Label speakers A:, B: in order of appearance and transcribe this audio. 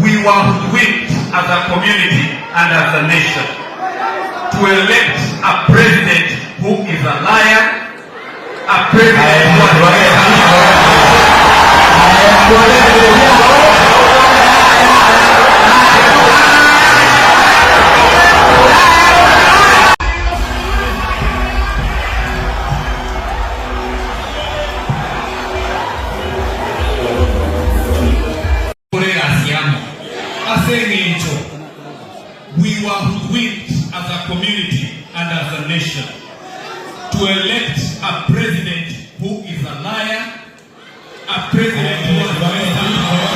A: we were hoodwinked as a community and as a nation to elect a president who is a liar, a president who we were hoodwinked as a community and as a nation to elect a president who is a liar, a president who has